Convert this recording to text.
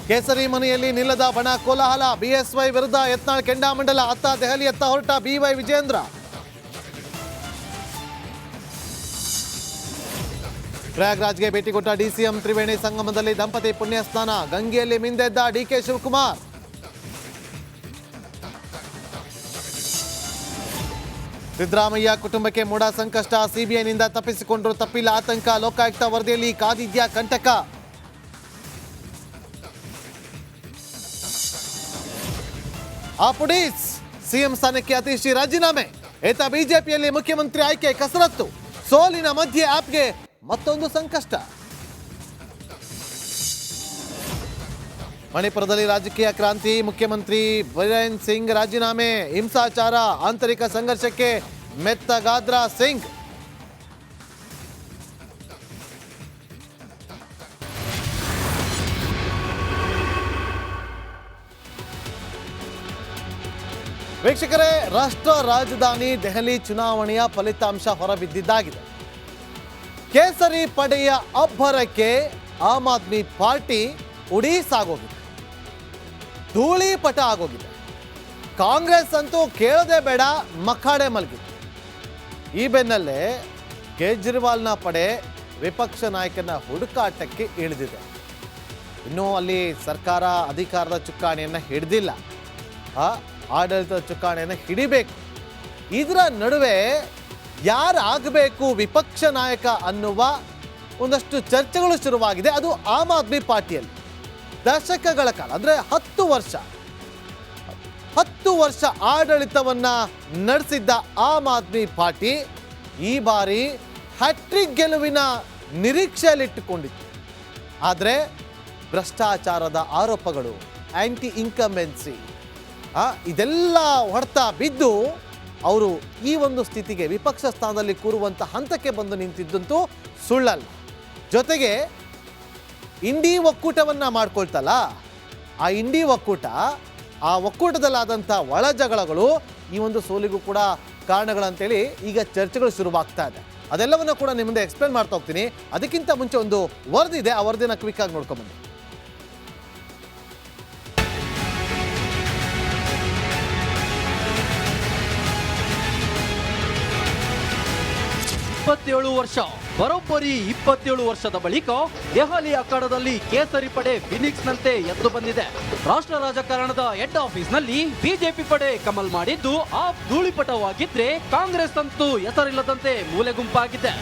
ಕೇಸರಿ ಮನೆಯಲ್ಲಿ ನಿಲ್ಲದ ಬಣ ಕೋಲಾಹಲ. ಬಿಎಸ್ವೈ ವಿರುದ್ಧ ಯತ್ನಾಳ್ ಕೆಂಡಾಮಂಡಲ. ಅತ್ತ ದೆಹಲಿಯತ್ತ ಹೊರಟ ಬಿವೈ ವಿಜೇಂದ್ರ. ಪ್ರಯಾಗ್ರಾಜ್ಗೆ ಭೇಟಿ ಕೊಟ್ಟ ಡಿಸಿಎಂ. ತ್ರಿವೇಣಿ ಸಂಗಮದಲ್ಲಿ ದಂಪತಿ ಪುಣ್ಯ ಸ್ನಾನ. ಗಂಗೆಯಲ್ಲಿ ಮಿಂದೆದ್ದ ಡಿಕೆ ಶಿವಕುಮಾರ್. ಸಿದ್ದರಾಮಯ್ಯ ಕುಟುಂಬಕ್ಕೆ ಮೂಡ ಸಂಕಷ್ಟ. ಸಿಬಿಐನಿಂದ ತಪ್ಪಿಸಿಕೊಂಡ್ರು ತಪ್ಪಿಲ್ಲ ಆತಂಕ. ಲೋಕಾಯುಕ್ತ ವರದಿಯಲ್ಲಿ ಕಾದಿದ್ಯಾ ಕಂಟಕ. ಪುಡೀಸ್ ಸಿಎಂ ಸ್ಥಾನಕ್ಕೆ ಅತೀಶಿ ರಾಜೀನಾಮೆ. ಏತ ಬಿಜೆಪಿಯಲ್ಲಿ ಮುಖ್ಯಮಂತ್ರಿ ಆಯ್ಕೆ ಕಸರತ್ತು. ಸೋಲಿನ ಮಧ್ಯೆ ಆಪ್ಗೆ ಮತ್ತೊಂದು ಸಂಕಷ್ಟ. ಮಣಿಪುರದಲ್ಲಿ ರಾಜಕೀಯ ಕ್ರಾಂತಿ. ಮುಖ್ಯಮಂತ್ರಿ ಬಿರೇನ್ ಸಿಂಗ್ ರಾಜೀನಾಮೆ. ಹಿಂಸಾಚಾರ, ಆಂತರಿಕ ಸಂಘರ್ಷಕ್ಕೆ ಮೆತ್ತಗಾದ್ರ ಸಿಂಗ್. ವೀಕ್ಷಕರೇ, ರಾಷ್ಟ್ರ ರಾಜಧಾನಿ ದೆಹಲಿ ಚುನಾವಣೆಯ ಫಲಿತಾಂಶ ಹೊರಬಿದ್ದಿದ್ದಾಗಿದೆ. ಕೇಸರಿ ಪಡೆಯ ಅಬ್ಬರಕ್ಕೆ ಆಮ್ ಆದ್ಮಿ ಪಾರ್ಟಿ ಉಡೀಸ್ ಆಗೋಗಿದೆ, ಧೂಳಿಪಟ ಆಗೋಗಿದೆ. ಕಾಂಗ್ರೆಸ್ ಅಂತೂ ಕೇಳದೆ ಬೇಡ, ಮಖಾಡೆ ಮಲಗಿದೆ. ಈ ಬೆನ್ನಲ್ಲೇ ಕೇಜ್ರಿವಾಲ್ನ ಪಡೆ ವಿಪಕ್ಷ ನಾಯಕನ ಹುಡುಕಾಟಕ್ಕೆ ಇಳಿದಿದೆ. ಇನ್ನೂ ಅಲ್ಲಿ ಸರ್ಕಾರ ಅಧಿಕಾರದ ಚುಕ್ಕಾಣಿಯನ್ನು ಹಿಡಿದಿಲ್ಲ, ಆಡಳಿತದ ಚುಕ್ಕಾಣಿಯನ್ನು ಹಿಡಿಬೇಕು. ಇದರ ನಡುವೆ ಯಾರಾಗಬೇಕು ವಿಪಕ್ಷ ನಾಯಕ ಅನ್ನುವ ಒಂದಷ್ಟು ಚರ್ಚೆಗಳು ಶುರುವಾಗಿದೆ. ಅದು ಆಮ್ ಆದ್ಮಿ ಪಾರ್ಟಿಯಲ್ಲಿ ದಶಕಗಳ ಕಾಲ, ಅಂದರೆ 10 ವರ್ಷ ಆಡಳಿತವನ್ನ ನಡೆಸಿದ್ದ ಆಮ್ ಆದ್ಮಿ ಪಾರ್ಟಿ ಈ ಬಾರಿ ಹ್ಯಾಟ್ರಿಕ್ ಗೆಲುವಿನ ನಿರೀಕ್ಷೆಯಲ್ಲಿಟ್ಟುಕೊಂಡಿತ್ತು. ಆದರೆ ಭ್ರಷ್ಟಾಚಾರದ ಆರೋಪಗಳು, ಆಂಟಿ ಇನ್ಕಂಬೆನ್ಸಿ ಇದೆಲ್ಲ ಹೊಡೆತ ಬಿದ್ದು ಅವರು ಈ ಒಂದು ಸ್ಥಿತಿಗೆ, ವಿಪಕ್ಷ ಸ್ಥಾನದಲ್ಲಿ ಕೂರುವಂಥ ಹಂತಕ್ಕೆ ಬಂದು ನಿಂತಿದ್ದಂತೂ ಸುಳ್ಳಲ್ಲ. ಜೊತೆಗೆ ಇಂಡಿ ಒಕ್ಕೂಟವನ್ನು ಮಾಡ್ಕೊಳ್ತಲ್ಲ, ಆ ಇಂಡಿ ಒಕ್ಕೂಟ, ಆ ಒಕ್ಕೂಟದಲ್ಲಾದಂಥ ಒಳ ಜಗಳಗಳು ಈ ಒಂದು ಸೋಲಿಗೂ ಕೂಡ ಕಾರಣಗಳಂತೇಳಿ ಈಗ ಚರ್ಚೆಗಳು ಶುರುವಾಗ್ತಾ ಇದೆ. ಅದೆಲ್ಲವನ್ನು ಕೂಡ ನಿಮ್ಮ ಮುಂದೆ ಎಕ್ಸ್ಪ್ಲೇನ್ ಮಾಡ್ತಾ ಹೋಗ್ತೀನಿ. ಅದಕ್ಕಿಂತ ಮುಂಚೆ ಒಂದು ವರದಿ ಇದೆ, ಆ ವರದಿನ ಕ್ವಿಕ್ಕಾಗಿ ನೋಡ್ಕೊಂಬನ್ನಿ. 27 ವರ್ಷ, ಬರೋಬ್ಬರಿ 27 ವರ್ಷದ ಬಳಿಕ ದೆಹಲಿ ಅಖಾಡದಲ್ಲಿ ಕೇಸರಿ ಪಡೆ ಫಿನಿಕ್ಸ್ನಂತೆ ಎದ್ದು ಬಂದಿದೆ. ರಾಷ್ಟ್ರ ರಾಜಕಾರಣದ ಹೆಡ್ ಆಫೀಸ್ನಲ್ಲಿ ಬಿಜೆಪಿ ಪಡೆ ಕಮಲ್ ಮಾಡಿದ್ದು ಆಪ್ ಧೂಳಿಪಟವಾಗಿದ್ರೆ, ಕಾಂಗ್ರೆಸ್ ಅಂತೂ ಹೆಸರಿಲ್ಲದಂತೆ ಮೂಲೆ ಗುಂಪಾಗಿದೆ.